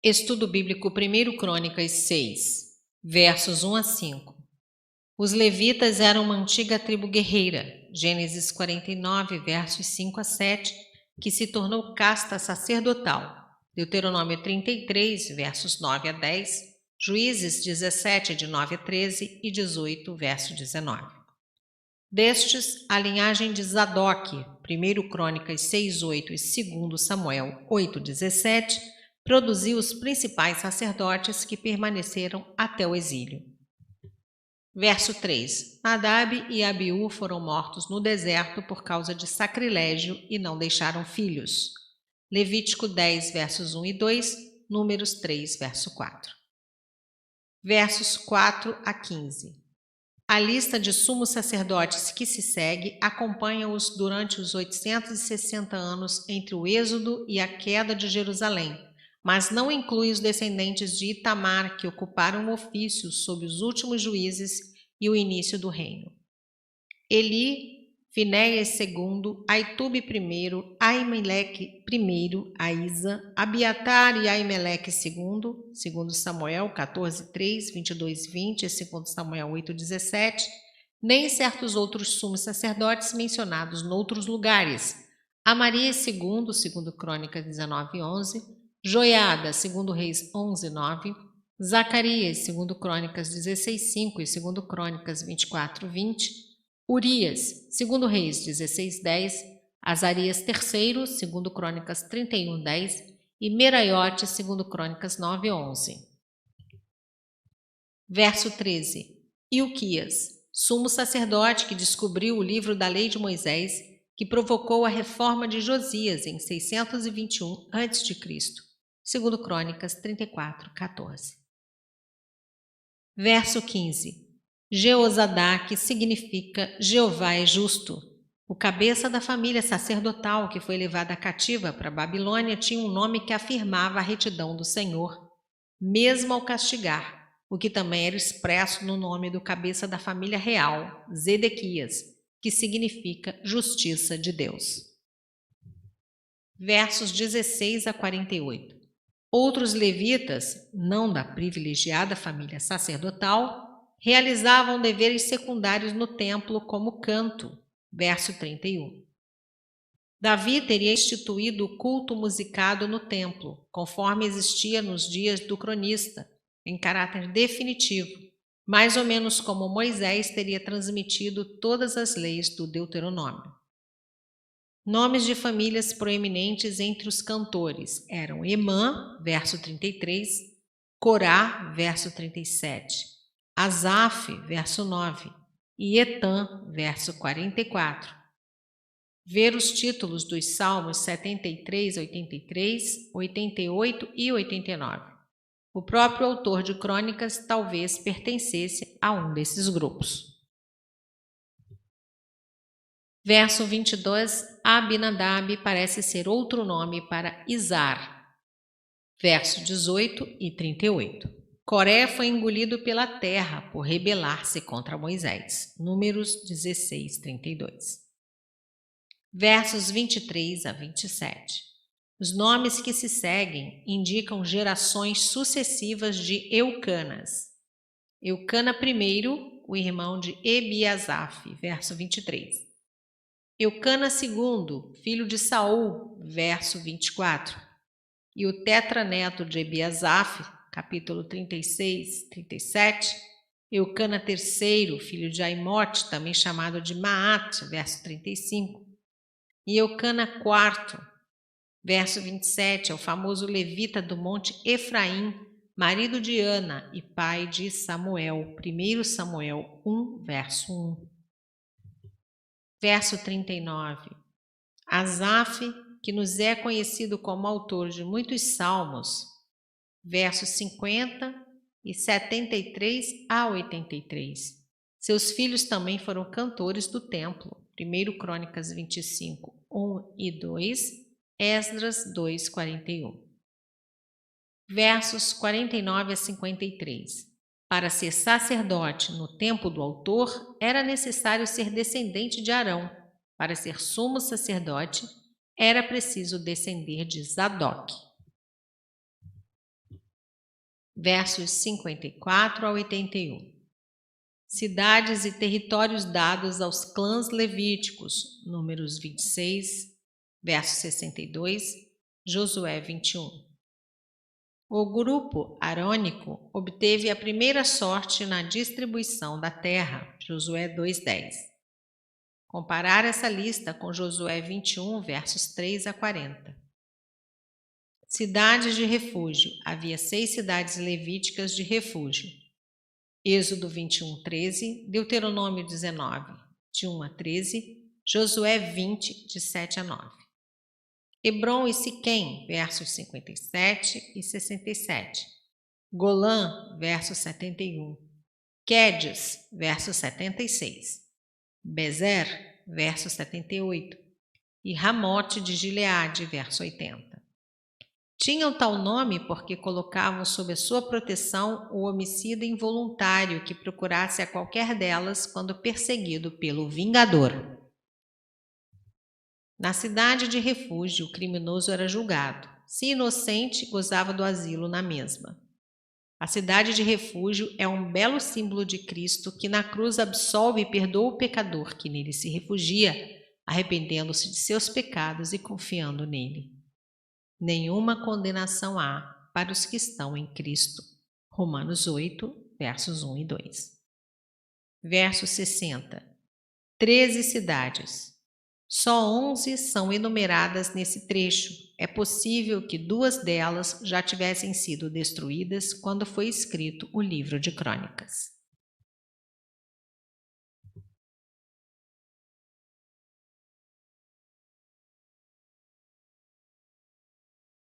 Estudo Bíblico 1 Crônicas 6, versos 1 a 5. Os levitas eram uma antiga tribo guerreira, Gênesis 49, versos 5 a 7, que se tornou casta sacerdotal, Deuteronômio 33, versos 9 a 10, Juízes 17, de 9 a 13 e 18, verso 19. Destes, a linhagem de Zadok, 1 Crônicas 6, 8 e 2 Samuel 8, 17, produziu os principais sacerdotes que permaneceram até o exílio. Verso 3. Nadab e Abiú foram mortos no deserto por causa de sacrilégio e não deixaram filhos. Levítico 10, versos 1 e 2, Números 3, verso 4. Versos 4 a 15. A lista de sumos sacerdotes que se segue acompanha-os durante os 860 anos entre o êxodo e a queda de Jerusalém, mas não inclui os descendentes de Itamar que ocuparam o ofício sob os últimos juízes e o início do reino. Eli, Finéias II, Aitube I, Aimeleque I, Aísa, Abiatar e Aimeleque II, segundo Samuel 14, 3, 22, 20 e segundo Samuel 8, 17, nem certos outros sumos sacerdotes mencionados noutros lugares, Amarias II, segundo Crônicas 19, 11, Joiada, segundo Reis 11, 9, Zacarias, segundo Crônicas 16, 5 e segundo Crônicas 24, 20, Urias, segundo Reis 16, 10, Azarias III, segundo Crônicas 31, 10 e Meraiote, segundo Crônicas 9, 11. Verso 13. Ilquias, sumo sacerdote que descobriu o livro da lei de Moisés, que provocou a reforma de Josias em 621 a.C., segundo Crônicas 34, 14. Verso 15. Jeozadá, que significa Jeová é justo. O cabeça da família sacerdotal que foi levada cativa para a Babilônia tinha um nome que afirmava a retidão do Senhor, mesmo ao castigar, o que também era expresso no nome do cabeça da família real, Zedequias, que significa justiça de Deus. Versos 16 a 48. Outros levitas, não da privilegiada família sacerdotal, realizavam deveres secundários no templo como canto, verso 31. Davi teria instituído o culto musicado no templo, conforme existia nos dias do cronista, em caráter definitivo, mais ou menos como Moisés teria transmitido todas as leis do Deuteronômio. Nomes de famílias proeminentes entre os cantores eram Emã, verso 33, Corá, verso 37, Asaf, verso 9, e Etã, verso 44. Ver os títulos dos Salmos 73, 83, 88 e 89. O próprio autor de Crônicas talvez pertencesse a um desses grupos. Verso 22, Abinadab parece ser outro nome para Izar. Verso 18 e 38. Coré foi engolido pela terra por rebelar-se contra Moisés. Números 16, 32. Versos 23 a 27. Os nomes que se seguem indicam gerações sucessivas de Eucanas. Eucana I, o irmão de Ebiasaf, verso 23. Eucana II, filho de Saul, verso 24. E o tetraneto de Ebiasaf, capítulo 36, 37, Eucana III, filho de Aimote, também chamado de Maat, verso 35, e Eucana IV, verso 27, é o famoso levita do monte Efraim, marido de Ana e pai de Samuel, 1 Samuel 1, verso 1. Verso 39, Asaf, que nos é conhecido como autor de muitos salmos, versos 50 e 73 a 83. Seus filhos também foram cantores do templo, 1 Crônicas 25, 1 e 2, Esdras 2, 41. Versos 49 a 53. Para ser sacerdote no tempo do autor, era necessário ser descendente de Arão. Para ser sumo sacerdote, era preciso descender de Zadok. versos 54 a 81. Cidades e territórios dados aos clãs levíticos, Números 26, verso 62, Josué 21. O grupo arônico obteve a primeira sorte na distribuição da terra, Josué 2:10. Comparar essa lista com Josué 21, versos 3 a 40. Cidades de refúgio. Havia 6 cidades levíticas de refúgio. Êxodo 21, 13, Deuteronômio 19, de 1 a 13, Josué 20, de 7 a 9. Hebrom e Siquém, versos 57 e 67. Golã, verso 71. Quedes, verso 76. Bezer, verso 78. E Ramote de Gileade, verso 80. Tinham tal nome porque colocavam sob a sua proteção o homicida involuntário que procurasse a qualquer delas quando perseguido pelo vingador. Na cidade de refúgio, o criminoso era julgado. Se inocente, gozava do asilo na mesma. A cidade de refúgio é um belo símbolo de Cristo que na cruz absolve e perdoa o pecador que nele se refugia, arrependendo-se de seus pecados e confiando nele. Nenhuma condenação há para os que estão em Cristo. Romanos 8, versos 1 e 2. Verso 60. 13 cidades. Só 11 são enumeradas nesse trecho. É possível que 2 delas já tivessem sido destruídas quando foi escrito o livro de Crônicas.